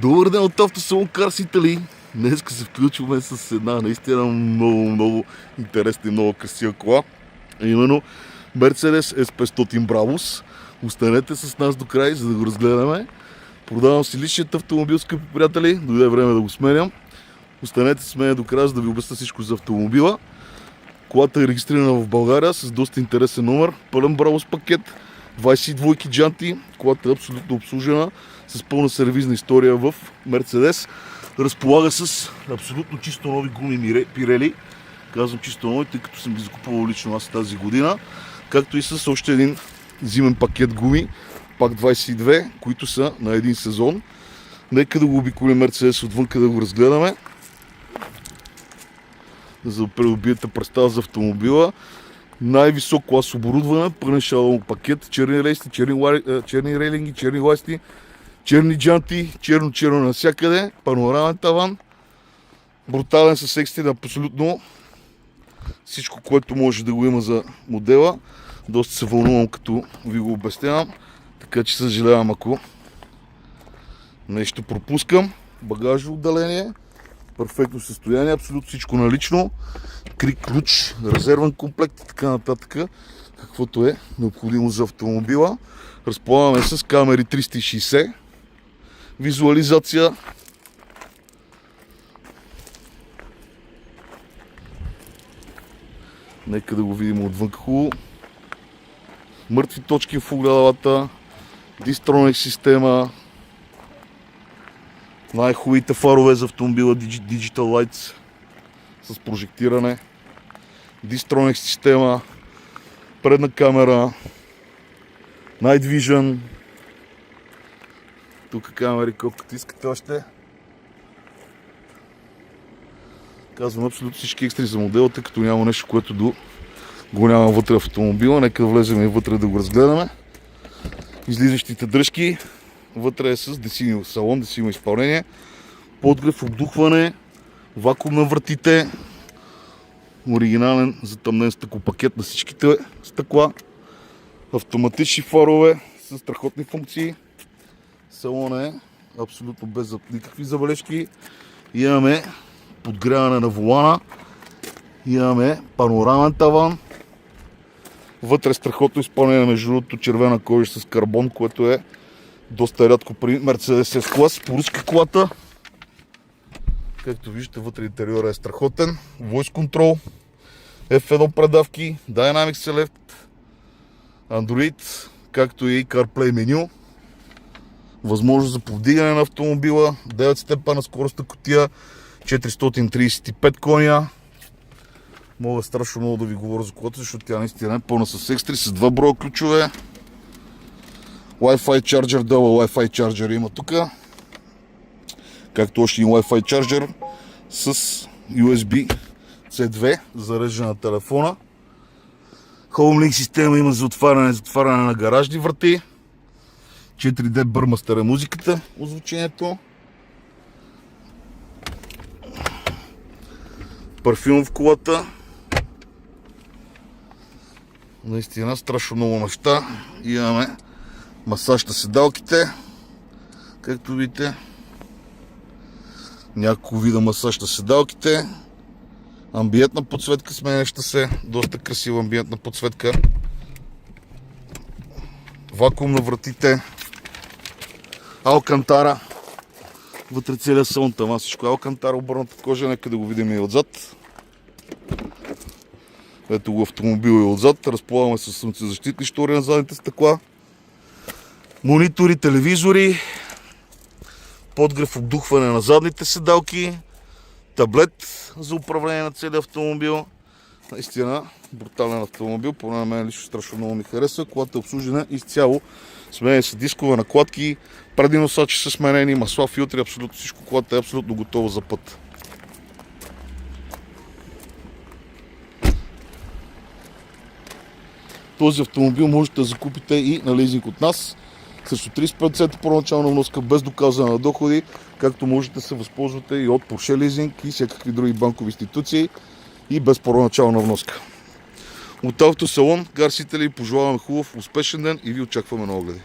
Добър ден от автосалон Cars Italy. Днеска се включваме с една наистина много интересна и много красива кола. Именно Mercedes S500 Bravos. Останете с нас до край, за да го разгледаме. Продавам си личният автомобил, скъпи приятели. Дойде време да го сменям. Останете с мен до края, за да ви обясня всичко за автомобила. Колата е регистрирана в България с доста интересен номер. Пълен Bravos пакет. 22 джанти. Колата е абсолютно обслужена с пълна сервизна история в Мерцедес. Разполага с абсолютно чисто нови гуми Pirelli. Казвам чисто нови, тъй като съм ги закупувал лично аз тази година. Както и с още един зимен пакет гуми, пак 22, които са на един сезон. Нека да го обиколим Мерцедес отвънка, да го разгледаме. За да придобиете представа за автомобила. Най-висок клас оборудване, пълен шалон пакет, черни рейсти, черни рейлинги, черни ласти, черни джанти, черно навсякъде, панорамен таван, брутален с екстри на абсолютно всичко, което може да го има за модела. Доста се вълнувам, като ви го обяснявам, така че съжалявам, ако нещо пропускам. Багажно отделение, перфектно състояние, абсолютно всичко налично, крик, ключ, резервен комплект и така нататък, каквото е необходимо за автомобила. Разполагаме с камери 360, визуализация, нека да го видим отвън хубаво, мъртви точки в огледалата, Distronic система, най-хубавите фарове за автомобила Digital Lights с прожектиране, Distronic система, предна камера, Night Vision, тук камери колкото искате още. Казвам абсолютно всички екстри за модела, тъй като няма нещо, което го няма вътре в автомобила. Нека влезем и вътре да го разгледаме. Излизащите дръжки, вътре е с десимо салон, десимо изпълнение, подгрев, обдухване, вакуум на вратите, оригинален затъмнен стъклопакет на всичките стъкла, автоматични фарове с страхотни функции. Салон е абсолютно без никакви забележки. Имаме подгряване на волана, имаме панорамен таван, вътре страхотно изпълнение, между другото червена кожа с карбон, което е доста рядко при Mercedes S-клас. Поръчка колата. Както виждате, вътре интериора е страхотен. Voice Control, F1 предавки, Dynamic Select, Android, както и CarPlay меню. Възможност за повдигане на автомобила, 9 степена скоростна кутия, 435 коня. Мога страшно много да ви говоря за колата, защото тя наистина е пълна с екстри, с 2 броя ключове. Wi-Fi чарджер, дълъг Wi-Fi чарджер има тук. Както още и Wi-Fi чарджер с USB C2 за зареждане на телефона. HomeLink система има за затваряне на гаражни врати. 4D Burmester е музиката, озвучението. Парфюм в колата. Наистина страшно много неща. Имаме масаж на седалките. Както видите, няколко вида масаж на седалките. Амбиентна подсветка, сменяща се. Доста красива амбиентна подсветка. Вакуум на вратите. Алкантара. Вътре целият салон, тама всичко алкантара, обърната кожа. Нека да го видим и отзад. Ето го автомобил и отзад. Разполагаме с слънцезащитни штори на задните стъкла. Монитори, телевизори. Подгрев, обдухване на задните седалки. Таблет за управление на целия автомобил. Наистина брутален автомобил. Поне на мен лично страшно много ми харесва. Колата е обслужена изцяло. Сменени са дискове, накладки, предни носачи са сменени, масла, филтри, абсолютно всичко. Колата е абсолютно готова за път. Този автомобил можете да закупите и на лизинг от нас. Срещу 35% първоначална вноска без доказване на доходи, както можете да се възползвате и от Porsche лизинг и всякакви други банкови институции и без първоначална вноска. От автосалон Cars Italy пожелаваме хубав, успешен ден и ви очакваме на огледи.